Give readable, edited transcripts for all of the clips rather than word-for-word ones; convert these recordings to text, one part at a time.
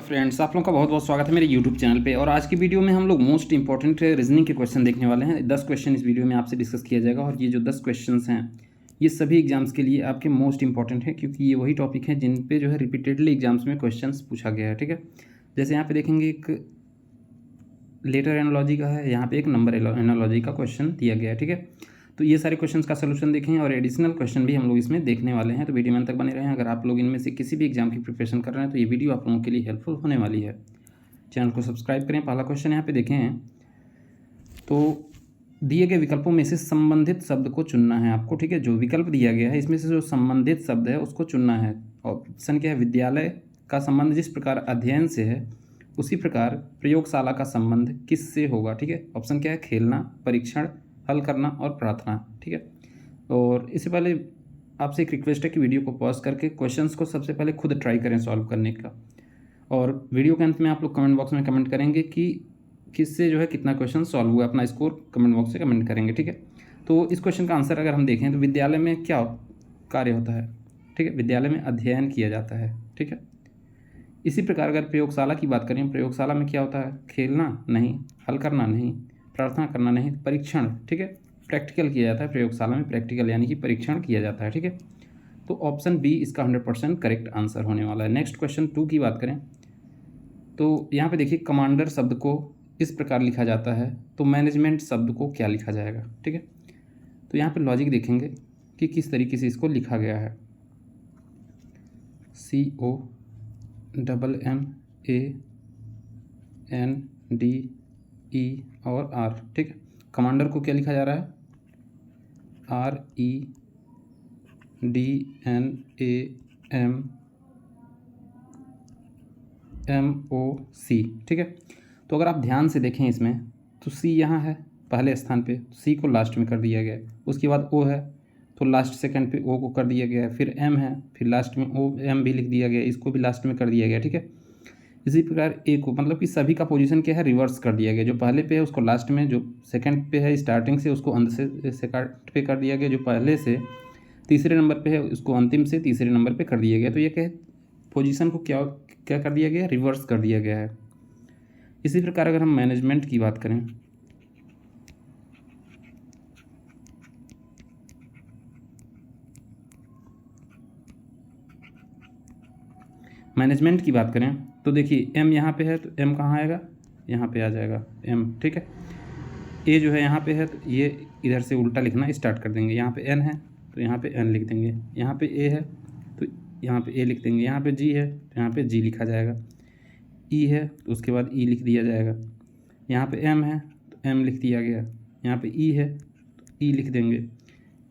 Friends, आप लोगों का बहुत बहुत स्वागत है मेरे यूट्यूब चैनल पे। और आज की वीडियो में हम लोग मोस्ट इंपॉर्टेंट रीजनिंग के क्वेश्चन देखने वाले हैं। 10 क्वेश्चन इस वीडियो में आपसे डिस्कस किया जाएगा और ये जो 10 क्वेश्चंस हैं ये सभी एग्जाम्स के लिए आपके मोस्ट इंपॉर्टेंट है, क्योंकि ये वही टॉपिक है जिन पे जो है रिपीटेडली एग्जाम्स में क्वेश्चन पूछा गया है। ठीक है, जैसे यहाँ पे देखेंगे एक लेटर एनालॉजी का है, यहाँ पे एक नंबर एनालॉजी का क्वेश्चन दिया गया है। ठीक है, तो ये सारे क्वेश्चंस का सोल्यूशन देखें और एडिशनल क्वेश्चन भी हम लोग इसमें देखने वाले हैं, तो वीडियो में तक बने रहें। अगर आप लोग इनमें से किसी भी एग्जाम की प्रिपरेशन कर रहे हैं तो ये वीडियो आप लोगों के लिए हेल्पफुल होने वाली है। चैनल को सब्सक्राइब करें। पहला क्वेश्चन यहाँ पे देखें तो दिए गए विकल्पों में से संबंधित शब्द को चुनना है आपको। ठीक है, जो विकल्प दिया गया है इसमें से जो संबंधित शब्द है उसको चुनना है। ऑप्शन क्या है? विद्यालय का संबंध जिस प्रकार अध्ययन से है उसी प्रकार प्रयोगशाला का संबंध किससे होगा। ठीक है, ऑप्शन क्या है? खेलना, परीक्षण, हल करना और प्रार्थना। ठीक है, और इससे पहले आपसे एक रिक्वेस्ट है कि वीडियो को पॉज करके क्वेश्चंस को सबसे पहले खुद ट्राई करें सॉल्व करने का, और वीडियो के अंत में आप लोग कमेंट बॉक्स में कमेंट करेंगे कि किससे जो है कितना क्वेश्चन सॉल्व हुआ, अपना स्कोर कमेंट बॉक्स से कमेंट करेंगे। ठीक है, तो इस क्वेश्चन का आंसर अगर हम देखें तो विद्यालय में क्या कार्य होता है? ठीक है, विद्यालय में अध्ययन किया जाता है। ठीक है, इसी प्रकार अगर प्रयोगशाला की बात करें, प्रयोगशाला में क्या होता है? खेलना नहीं, हल करना नहीं, प्रार्थना करना नहीं, परीक्षण। ठीक है, प्रैक्टिकल किया जाता है प्रयोगशाला में, प्रैक्टिकल यानी कि परीक्षण किया जाता है। ठीक है, तो ऑप्शन बी इसका 100% करेक्ट आंसर होने वाला है। नेक्स्ट क्वेश्चन 2 की बात करें तो यहाँ पे देखिए कमांडर शब्द को इस प्रकार लिखा जाता है, तो मैनेजमेंट शब्द को क्या लिखा जाएगा? ठीक है, तो यहाँ पे लॉजिक देखेंगे कि किस तरीके से इसको लिखा गया है। COMMANDE और R। ठीक है, कमांडर को क्या लिखा जा रहा है? REDNAMMOC। ठीक है, तो अगर आप ध्यान से देखें इसमें तो C यहाँ है पहले स्थान पे, C को लास्ट में कर दिया गया है। उसके बाद O है तो लास्ट सेकंड पे O को कर दिया गया है। फिर M है, फिर लास्ट में M भी लिख दिया गया, इसको भी लास्ट में कर दिया गया। ठीक है, इसी प्रकार A को, मतलब कि सभी का पोजीशन क्या है? रिवर्स कर दिया गया। जो पहले पे है उसको लास्ट में, जो सेकंड पे है स्टार्टिंग से उसको अंत से सेकंड पे कर दिया गया, जो पहले से तीसरे नंबर पे है उसको अंतिम से तीसरे नंबर पे कर दिया गया। तो ये क्या है? पोजीशन को क्या क्या कर दिया गया? रिवर्स कर दिया गया है। इसी प्रकार अगर हम मैनेजमेंट की बात करें, मैनेजमेंट की बात करें तो देखिए M यहाँ पे है तो M कहाँ आएगा? यहाँ पे आ जाएगा M। ठीक है, A जो है यहाँ पे है तो ये इधर से उल्टा लिखना स्टार्ट कर देंगे। यहाँ पे N है तो यहाँ पे N लिख देंगे, यहाँ पे A है तो यहाँ पे A लिख देंगे, यहाँ पे G है तो यहाँ पे G लिखा जाएगा, E है तो उसके बाद E लिख दिया जाएगा, यहाँ पे M है तो M लिख दिया गया, यहाँ पे E है तो E लिख देंगे,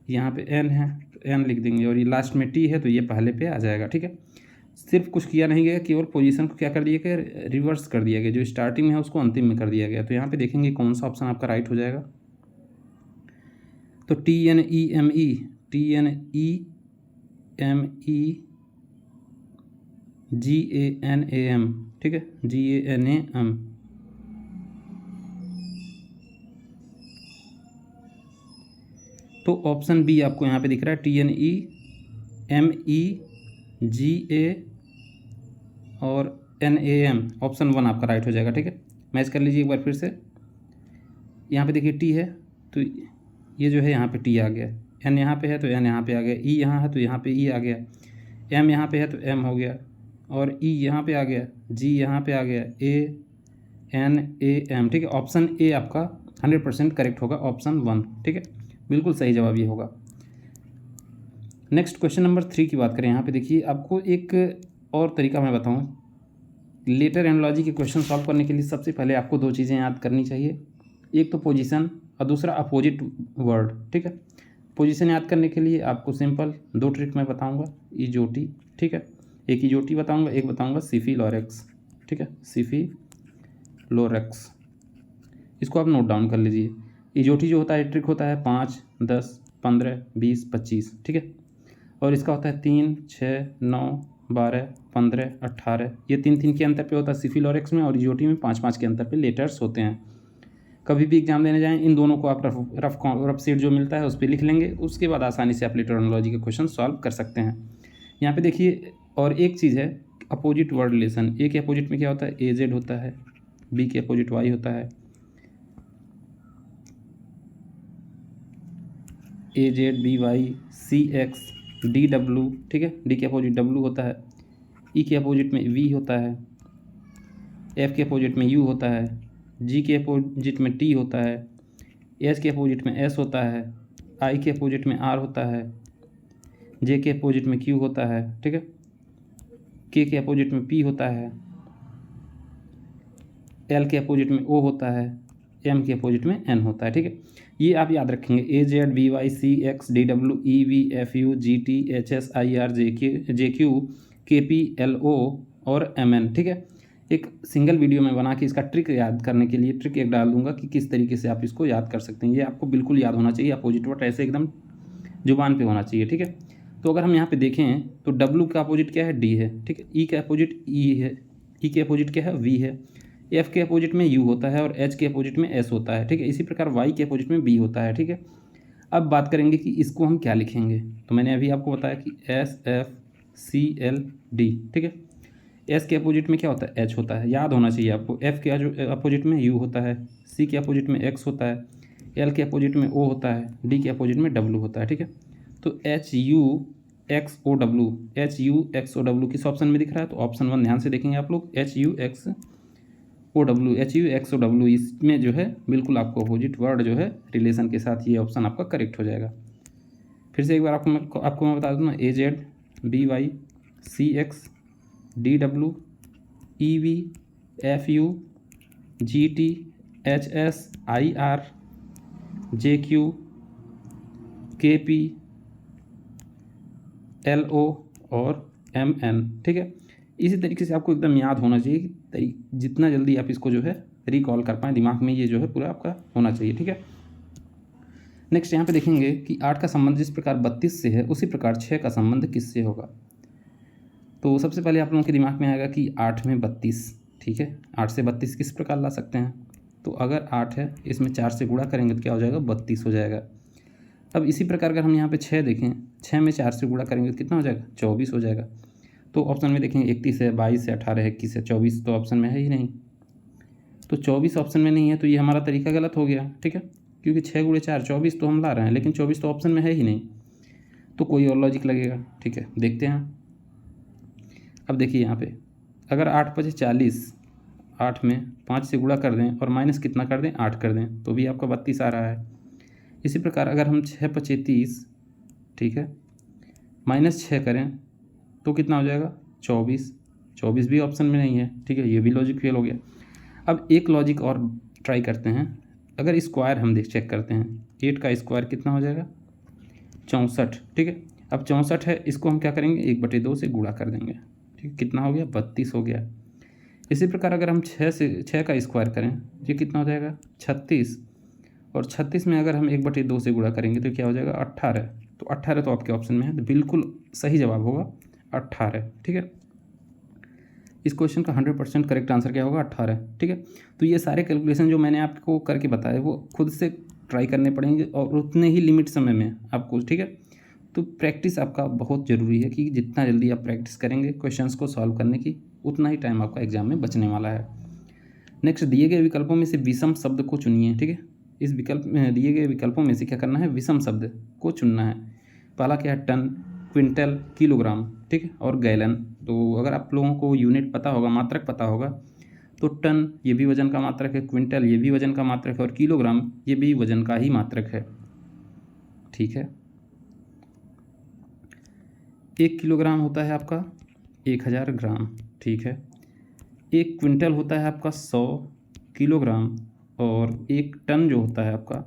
यहाँ पे N है तो N लिख देंगे, और ये लास्ट में T है तो ये पहले पे आ जाएगा। ठीक है, सिर्फ कुछ किया नहीं गया, केवल पोजीशन को क्या कर दिया गया? रिवर्स कर दिया गया। जो स्टार्टिंग में है उसको अंतिम में कर दिया गया। तो यहाँ पे देखेंगे कौन सा ऑप्शन आपका राइट हो जाएगा। तो TNEME ठीक है, GANAM। तो ऑप्शन बी आपको यहाँ पे दिख रहा है TNEMEGA और NAM, ऑप्शन 1 आपका राइट हो जाएगा। ठीक है, मैच कर लीजिए एक बार फिर से। यहाँ पे देखिए T है तो ये जो है यहाँ पे T आ गया, N यहाँ पे है तो N यहाँ पे आ गया, E यहाँ है तो यहाँ पे E आ गया, M यहाँ पे है तो M हो गया, और E यहाँ पे आ गया, G यहाँ पे आ गया, ANAM। ठीक है, ऑप्शन ए आपका 100% करेक्ट होगा, ऑप्शन 1। ठीक है, बिल्कुल सही जवाब ये होगा। नेक्स्ट क्वेश्चन नंबर 3 की बात करें, यहाँ पे देखिए आपको एक और तरीका मैं बताऊँ। लेटर एनालॉजी के क्वेश्चन सॉल्व करने के लिए सबसे पहले आपको 2 चीज़ें याद करनी चाहिए, एक तो पोजीशन और दूसरा अपोजिट वर्ड। ठीक है, पोजीशन याद करने के लिए आपको सिंपल 2 ट्रिक मैं बताऊंगा, इजोटी। ठीक है, एक इजोटी बताऊंगा, एक बताऊंगा सिफिलोरेक्स। ठीक है, सिफिलोरेक्स, इसको आप नोट डाउन कर लीजिए। इजोटी जो होता है ट्रिक होता है 5, 10, 15, 20, 25। ठीक है, और इसका होता है 3, 6, 9, 12, 15, 18। ये 3 के अंतर पे होता है सिफिलोरेक्स में, और इजोटी में 5 के अंतर पे लेटर्स होते हैं। कभी भी एग्जाम देने जाएं इन दोनों को आप रफ सीट जो मिलता है उस पर लिख लेंगे, उसके बाद आसानी से आप लेटर एनालॉजी के क्वेश्चन सॉल्व कर सकते हैं। यहाँ पे देखिए, और एक चीज़ है अपोजिट वर्ड रिलेशन, ए के अपोजिट में क्या होता है, ए जेड होता है, बी के अपोजिट वाई होता है, A Z B Y C X D W, ठीक है, डी के अपोजिट डब्ल्यू होता है, ई के अपोजिट में वी होता है, एफ के अपोजिट में यू होता है, जी के अपोजिट में टी होता है, एच के अपोजिट में एस होता है, आई के अपोजिट में आर होता है, जे के अपोजिट में क्यू होता है, ठीक है, के अपोजिट में पी होता है, एल के अपोजिट में ओ होता है, एम के अपोजिट में एन होता है, ठीक है। ये आप याद रखेंगे, A Z B Y C X D W E V F U G T H S I R J Q K P L O और एम एन, ठीक है। एक सिंगल वीडियो में बना के इसका ट्रिक याद करने के लिए ट्रिक एक डाल दूंगा कि किस तरीके से आप इसको याद कर सकते हैं। ये आपको बिल्कुल याद होना चाहिए, अपोजिट वर्ड ऐसे एकदम जुबान पे होना चाहिए, ठीक है। तो अगर हम यहाँ पे देखें तो डब्ल्यू का अपोजिट क्या है, डी है, ठीक है, ई का अपोजिट ई है, ई के अपोजिट क्या है, वी है, एफ के अपोजिट में यू होता है और एच के अपोजिट में एस होता है, ठीक है। इसी प्रकार वाई के अपोजिट में बी होता है, ठीक है। अब बात करेंगे कि इसको हम क्या लिखेंगे, तो मैंने अभी आपको बताया कि S F C L D, ठीक है। एस के अपोजिट में क्या होता है, एच होता है, याद होना चाहिए आपको। एफ के अपोजिट में यू होता है, सी के अपोजिट में एक्स होता है, एल के अपोजिट में ओ होता है, डी के अपोजिट में डब्ल्यू होता है, ठीक है। तो H U X O W, H U X O W किस ऑप्शन में दिख रहा है, तो ऑप्शन 1 ध्यान से देखेंगे आप लोग, H U X O W, H U X O W, इसमें जो है बिल्कुल आपको अपोजिट वर्ड जो है रिलेशन के साथ ये ऑप्शन आपका करेक्ट हो जाएगा। फिर से एक बार आपको मैं बता दूँ ना, A Z B Y C X D W E V F U G T H S I R J Q K P L O और एम एन, ठीक है। इसी तरीके से आपको एकदम याद होना चाहिए कि जितना जल्दी आप इसको जो है रिकॉल कर पाएँ, दिमाग में ये जो है पूरा आपका होना चाहिए, ठीक है। नेक्स्ट यहाँ पे देखेंगे कि 8 का संबंध जिस प्रकार 32 से है उसी प्रकार 6 का संबंध किससे होगा। तो सबसे पहले आप लोगों के दिमाग में आएगा कि 8 में 32, ठीक है, 8 से 32 किस प्रकार ला सकते हैं। तो अगर 8 है, इसमें 4 से गुणा करेंगे तो क्या हो जाएगा, 32 हो जाएगा। अब इसी प्रकार अगर हम यहाँ पे 6 देखें, 6 में 4 से गुणा करेंगे तो कितना हो जाएगा, 24 हो जाएगा। तो ऑप्शन में देखेंगे 31 है, 22 है, 18 है, 21 है, 24 तो ऑप्शन में है ही नहीं। तो 24 ऑप्शन में नहीं है, तो ये हमारा तरीका गलत हो गया, ठीक है, क्योंकि 6 गुणे 4 24 तो हम ला रहे हैं, लेकिन 24 तो ऑप्शन में है ही नहीं। तो कोई और लॉजिक लगेगा, ठीक है, देखते हैं। अब देखिए यहाँ पे अगर 8 × 5 = 40, 8 में 5 से गुणा कर दें और माइनस कितना कर दें, 8 कर दें, तो भी आपका 32 आ रहा है। इसी प्रकार अगर हम 6 × 5 = 30, ठीक है, -6 करें तो कितना हो जाएगा, 24, 24 भी ऑप्शन में नहीं है, ठीक है, ये भी लॉजिक फेल हो गया। अब एक लॉजिक और ट्राई करते हैं, अगर स्क्वायर हम चेक करते हैं, 8 का स्क्वायर कितना हो जाएगा, 64, ठीक है। अब 64 है, इसको हम क्या करेंगे, 1/2 से गुणा कर देंगे, ठीक है, कितना हो गया, 32 हो गया। इसी प्रकार अगर हम 6 का स्क्वायर करें, ये कितना हो जाएगा, 36, और 36 में अगर हम 1/2 से गुणा करेंगे तो क्या हो जाएगा, 18। तो 18 तो आपके ऑप्शन में है, तो बिल्कुल सही जवाब होगा 18, ठीक है। इस क्वेश्चन का 100% करेक्ट आंसर क्या होगा, 18, ठीक है। तो ये सारे कैलकुलेशन जो मैंने आपको करके बताए वो खुद से ट्राई करने पड़ेंगे और उतने ही लिमिट समय में आपको, ठीक है। तो प्रैक्टिस आपका बहुत ज़रूरी है कि जितना जल्दी आप प्रैक्टिस करेंगे क्वेश्चंस को सॉल्व करने की, उतना ही टाइम आपका एग्जाम में बचने वाला है। नेक्स्ट, दिए गए विकल्पों में से विषम शब्द को चुनिए, ठीक है। इस विकल्प में दिए गए विकल्पों में से क्या करना है, विषम शब्द को चुनना है। पहला क्या है, टन, क्विंटल, किलोग्राम, ठीक है, और गैलन। तो अगर आप लोगों को यूनिट पता होगा, मात्रक पता होगा, तो टन ये भी वजन का मात्रक है, क्विंटल ये भी वजन का मात्रक है, और किलोग्राम ये भी वजन का ही मात्रक है, ठीक है। 1 किलोग्राम होता है आपका 1000 ग्राम, ठीक है। 1 क्विंटल होता है आपका 100 किलोग्राम, और 1 टन जो होता है आपका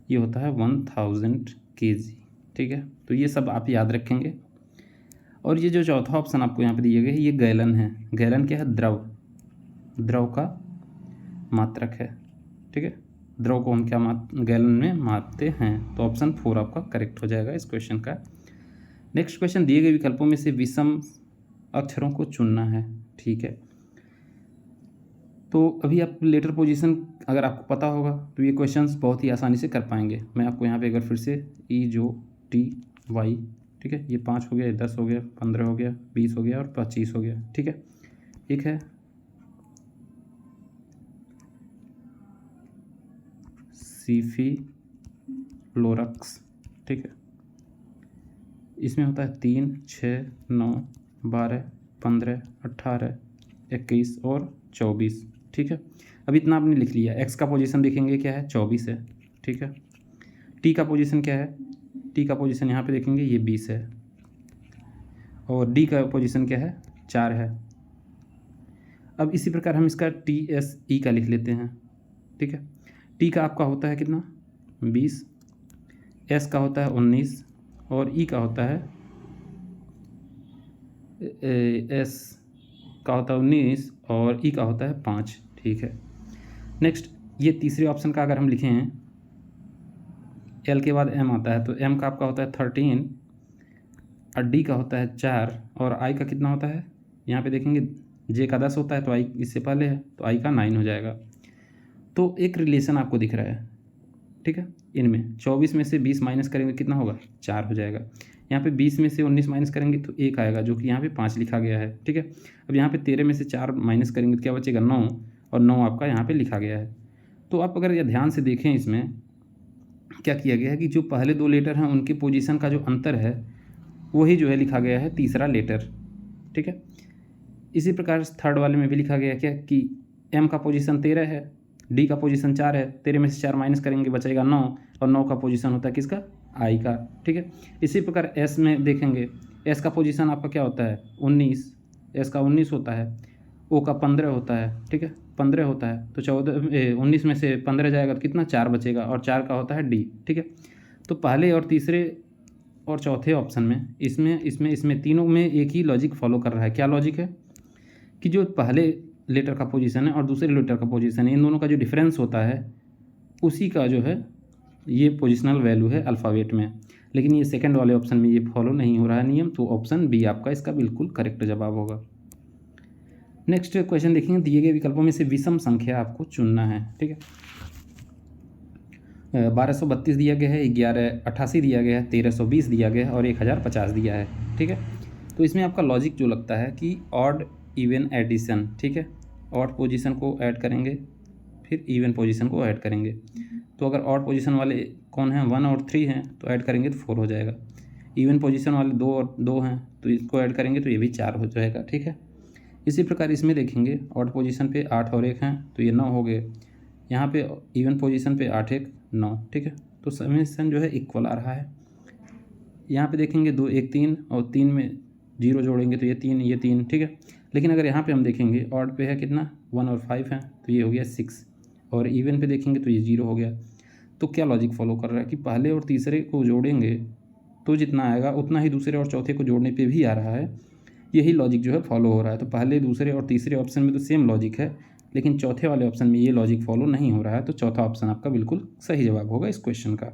ये होता है 1000 kg, ठीक है। तो ये सब आप याद रखेंगे। और ये जो चौथा ऑप्शन आपको यहाँ पे दिए गए ये गैलन है। गैलन क्या है, द्रव का मात्रक है, ठीक है। द्रव को हम क्या गैलन में मापते हैं, तो ऑप्शन 4 आपका करेक्ट हो जाएगा इस क्वेश्चन का। नेक्स्ट क्वेश्चन, दिए गए विकल्पों में से विषम अक्षरों को चुनना है, ठीक है। तो अभी आप लेटर पोजीशन अगर आपको पता होगा तो ये क्वेश्चंस बहुत ही आसानी से कर पाएंगे। मैं आपको यहाँ पे अगर फिर से ई जो टी वाई ठीक है। ये 5 हो गया, 10 हो गया, 15 हो गया, 20 हो गया और 25 हो गया, ठीक है। एक है सीफिलोरक्स, ठीक है। इसमें होता है 3, 6, 9, 12, 15, 18, 21 और 24, ठीक है। अब इतना आपने लिख लिया। एक्स का पोजीशन देखेंगे क्या है, 24 है, ठीक है। टी का पोजीशन क्या है, टी का पोजीशन यहाँ पे देखेंगे ये 20 है, और डी का पोजीशन क्या है, 4 है। अब इसी प्रकार हम इसका टी एस ई का लिख लेते हैं, ठीक है। टी का आपका होता है कितना, 20, एस का होता है 19 और ई का होता है एस का होता है 19 और ई का होता है 5, ठीक है। नेक्स्ट ये तीसरे ऑप्शन का अगर हम लिखें हैं, एल के बाद एम आता है, तो एम का आपका होता है 13 और डी का होता है 4 और आई का कितना होता है, यहाँ पे देखेंगे जे का 10 होता है तो आई इससे पहले है तो आई का 9 हो जाएगा। तो एक रिलेशन आपको दिख रहा है, ठीक है। इनमें 24 में से 20 माइनस करेंगे कितना होगा, 4 हो जाएगा। यहाँ पे 20 में से 19 माइनस करेंगे तो 1 आएगा, जो कि यहाँ पे 5 लिखा गया है, ठीक है। अब यहाँ पे 13 में से 4 माइनस करेंगे तो क्या बचेगा, 9, और 9 आपका यहाँ पे लिखा गया है। तो आप अगर यह ध्यान से देखें, इसमें क्या किया गया है कि जो पहले 2 लेटर हैं उनके पोजीशन का जो अंतर है वही जो है लिखा गया है तीसरा लेटर, ठीक है। इसी प्रकार थर्ड वाले में भी लिखा गया है क्या कि एम का पोजीशन 13 है, डी का पोजीशन 4 है, 13 में से 4 माइनस करेंगे बचेगा 9, और 9 का पोजीशन होता है किसका, आई का, ठीक है। इसी प्रकार एस में देखेंगे, एस का पोजीशन आपका क्या होता है, 19, एस का 19 होता है, ओ का 15 होता है, ठीक है, 15 होता है, तो 19 में से 15 जाएगा तो कितना, 4 बचेगा, और 4 का होता है डी, ठीक है। तो पहले और तीसरे और चौथे ऑप्शन में इसमें तीनों में एक ही लॉजिक फॉलो कर रहा है। क्या लॉजिक है कि जो पहले लेटर का पोजीशन है और दूसरे लेटर का पोजीशन है, इन दोनों का जो डिफरेंस होता है उसी का जो है ये पोजिशनल वैल्यू है अल्फ़ाबेट में। लेकिन ये सेकंड वाले ऑप्शन में ये फॉलो नहीं हो रहा है नियम, तो ऑप्शन बी आपका इसका बिल्कुल करेक्ट जवाब होगा। नेक्स्ट क्वेश्चन देखेंगे, दिए गए विकल्पों में से विषम संख्या आपको चुनना है, ठीक है। 1232 दिया गया है, 1188 दिया गया है, 1320 दिया गया है और 1050 दिया है, ठीक है। तो इसमें आपका लॉजिक जो लगता है कि ऑड इवन एडिशन, ठीक है। ऑड पोजीशन को ऐड करेंगे, फिर इवन पोजीशन को ऐड करेंगे। तो अगर ऑड पोजीशन वाले कौन हैं, 1 और 3 हैं तो ऐड करेंगे तो 4 हो जाएगा। इवन पोजीशन वाले 2 और 2 हैं तो इसको ऐड करेंगे तो ये भी 4 हो जाएगा, ठीक है। इसी प्रकार इसमें देखेंगे, ऑड पोजीशन पे 8 और 1 हैं तो ये 9 हो गए। यहाँ पे इवन पोजीशन पे 8 1 9, ठीक है। तो समेशन जो है इक्वल आ रहा है। यहाँ पे देखेंगे 2 1 3 और 3 में 0 जोड़ेंगे तो ये 3, ठीक है। लेकिन अगर यहाँ पे हम देखेंगे ऑड पे है कितना, 1 और 5 हैं तो ये हो गया 6, और इवन पे देखेंगे तो ये 0 हो गया। तो क्या लॉजिक फॉलो कर रहा है कि पहले और तीसरे को जोड़ेंगे तो जितना आएगा उतना ही दूसरे और चौथे को जोड़ने पे भी आ रहा है। यही लॉजिक जो है फॉलो हो रहा है। तो पहले, दूसरे और तीसरे ऑप्शन में तो सेम लॉजिक है, लेकिन चौथे वाले ऑप्शन में ये लॉजिक फॉलो नहीं हो रहा है। तो चौथा ऑप्शन आपका बिल्कुल सही जवाब होगा इस क्वेश्चन का।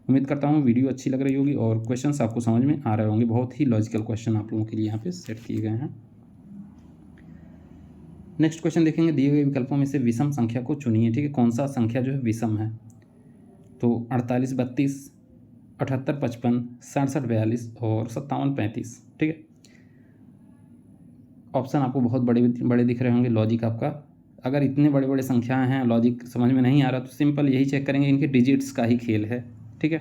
उम्मीद करता हूँ वीडियो अच्छी लग रही होगी और क्वेश्चंस आपको समझ में आ रहे होंगे। बहुत ही लॉजिकल क्वेश्चन आप लोगों के लिए यहाँ पे सेट किए गए हैं। नेक्स्ट क्वेश्चन देखेंगे, दिए गए विकल्पों में से विषम संख्या को चुनिए, ठीक है। कौन सा संख्या जो है विषम है, तो 48 32, 78 55, 67 42 और 57 35, ठीक है। ऑप्शन आपको बहुत बड़े बड़े दिख रहे होंगे। लॉजिक आपका, अगर इतने बड़े बड़े संख्याएं हैं, लॉजिक समझ में नहीं आ रहा तो सिंपल यही चेक करेंगे, इनके डिजिट्स का ही खेल है, ठीक है।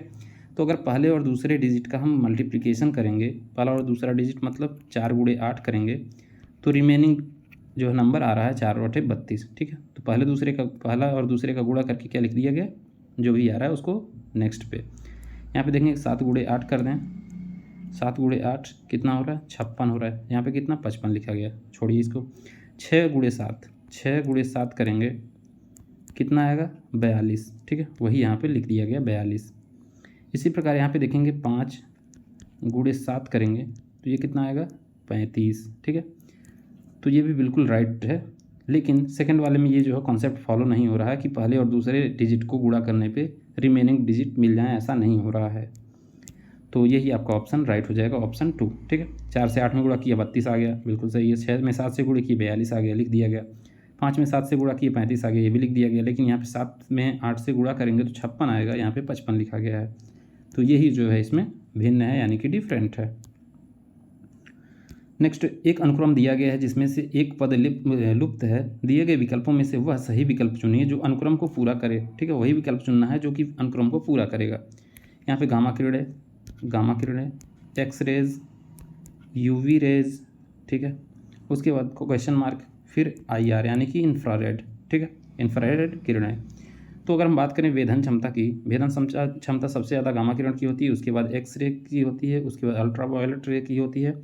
तो अगर पहले और दूसरे डिजिट का हम मल्टीप्लिकेशन करेंगे, पहला और दूसरा डिजिट मतलब 4 गुणे 8 करेंगे, तो रिमेनिंग जो है नंबर आ रहा है 4 और 8 32, ठीक है। तो पहला और दूसरे का गुणा करके क्या लिख दिया गया, जो भी आ रहा है उसको नेक्स्ट पे। यहाँ पे देखेंगे 7 गुणे 8 कर दें, 7 गुणे 8 कितना हो रहा है, 56 हो रहा है। यहाँ पे कितना, 55 लिखा गया, छोड़िए इसको। 6 गुणे 7 करेंगे कितना आएगा, 42, ठीक है। वही यहाँ पे लिख दिया गया 42। इसी प्रकार यहाँ पे देखेंगे 5 गुणे 7 करेंगे तो ये कितना आएगा, 35, ठीक है। तो ये भी बिल्कुल राइट है, लेकिन सेकंड वाले में ये जो है कॉन्सेप्ट फॉलो नहीं हो रहा है कि पहले और दूसरे डिजिट को गुणा करने पे रिमेनिंग डिजिट मिल जाए, ऐसा नहीं हो रहा है। तो यही आपका ऑप्शन राइट हो जाएगा, ऑप्शन 2, ठीक है। 4 से 8 में गुणा किया 32 आ गया, बिल्कुल सही है। 6 में 7 से गुणा किए 42 आ गया, लिख दिया गया। 5 में 7 से गुणा किए 35 आ गया, ये भी लिख दिया गया। लेकिन यहाँ पे 7 में 8 से गुणा करेंगे तो 56 आएगा, यहाँ पे 55 लिखा गया है। तो यही जो है इसमें भिन्न है यानी कि डिफरेंट है। नेक्स्ट, एक अनुक्रम दिया गया है जिसमें से एक पद लुप्त है, दिए गए विकल्पों में से वह सही विकल्प चुनिए जो अनुक्रम को पूरा करे। ठीक है, वही विकल्प चुनना है जो कि अनुक्रम को पूरा करेगा। यहाँ पे गामा किरणें, एक्स रेज, यूवी रेज, ठीक है, उसके बाद क्वेश्चन मार्क, फिर IR यानी कि इंफ्रारेड। ठीक है, इंफ्रारेड किरणें। तो अगर हम बात करें वेधन क्षमता की, वेधन क्षमता सबसे ज़्यादा गामा किरण की होती है, उसके बाद एक्स रे की होती है, उसके बाद अल्ट्रावायलेट रे की होती है,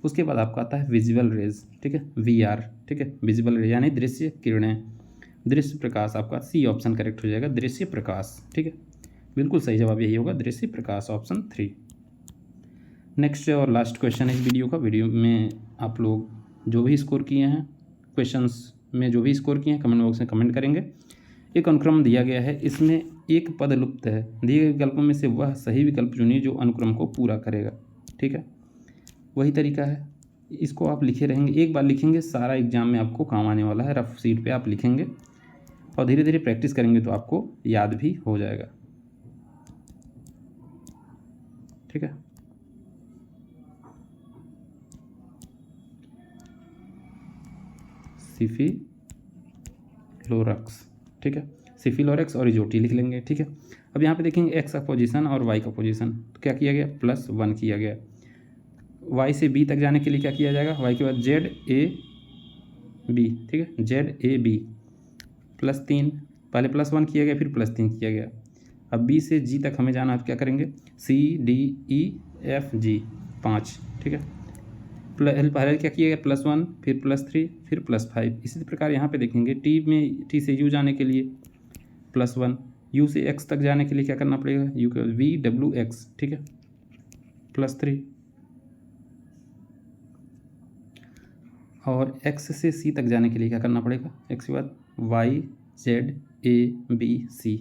उसके बाद आपका आता है विजुअल रेज। ठीक है, VR। ठीक है, विजुअल रे यानी दृश्य किरणें, दृश्य प्रकाश। आपका C ऑप्शन करेक्ट हो जाएगा, दृश्य प्रकाश। ठीक है, बिल्कुल सही जवाब यही होगा, दृश्य प्रकाश, ऑप्शन 3। नेक्स्ट और लास्ट क्वेश्चन है इस वीडियो में आप लोग जो भी स्कोर किए हैं, क्वेश्चंस में जो भी स्कोर किए हैं कमेंट बॉक्स में कमेंट करेंगे। एक अनुक्रम दिया गया है, इसमें एक पद लुप्त है, दिए गए विकल्पों में से वह सही विकल्प चुनिए जो अनुक्रम को पूरा करेगा। ठीक है, वही तरीका है, इसको आप लिखे रहेंगे, एक बार लिखेंगे सारा एग्जाम में आपको काम आने वाला है। रफ शीट पे आप लिखेंगे और धीरे धीरे प्रैक्टिस करेंगे तो आपको याद भी हो जाएगा। ठीक है, सिफिलोरक्स। ठीक है, सिफिलोरक्स और इजोटी लिख लेंगे। ठीक है, अब यहाँ पे देखेंगे एक्स का पोजीशन और वाई का पोजीशन, तो क्या किया गया, +1 किया गया। वाई से बी तक जाने के लिए क्या किया जाएगा, वाई के बाद ZAB। ठीक है, ZAB +3, पहले +1 किया गया फिर +3 किया गया। अब बी से जी तक हमें जाना है तो क्या करेंगे, CDEFG 5। ठीक है, पहले क्या किया गया, +1 फिर +3 फिर +5। इसी प्रकार यहाँ पे देखेंगे टी से यू जाने के लिए +1, यू से एक्स तक जाने के लिए क्या करना पड़ेगा, यू के VWX। ठीक है, +3, और एक्स से सी तक जाने के लिए क्या करना पड़ेगा, एक्स के बाद YZABC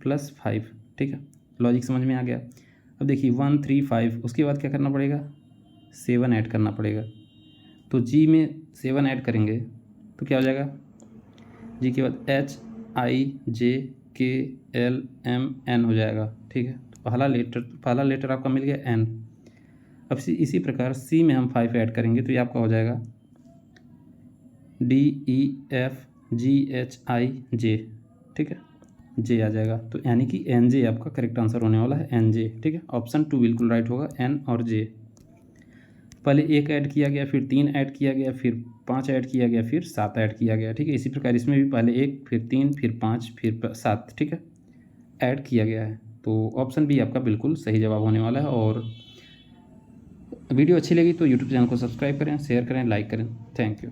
+5। ठीक है, लॉजिक समझ में आ गया। अब देखिए 1 3 5, उसके बाद क्या करना पड़ेगा, 7 ऐड करना पड़ेगा। तो जी में 7 ऐड करेंगे तो क्या हो जाएगा, जी के बाद HIJKLMN हो जाएगा। ठीक है, तो पहला लेटर आपका मिल गया N। अब इसी प्रकार सी में हम 5 ऐड करेंगे तो ये आपका हो जाएगा DEFGHIJ। ठीक है, J आ जाएगा, तो यानी कि NJ आपका करेक्ट आंसर होने वाला है, NJ। ठीक है, ऑप्शन 2 बिल्कुल राइट होगा, N और J। पहले 1 ऐड किया गया, फिर 3 ऐड किया गया, फिर 5 ऐड किया गया, फिर 7 ऐड किया गया। ठीक है, इसी प्रकार इसमें भी पहले 1 फिर 3 फिर 5 फिर 7, ठीक है, ऐड किया गया है। तो ऑप्शन बी आपका बिल्कुल सही जवाब होने वाला है। और वीडियो अच्छी लगी तो यूट्यूब चैनल को सब्सक्राइब करें, शेयर करें, लाइक करें। Thank you.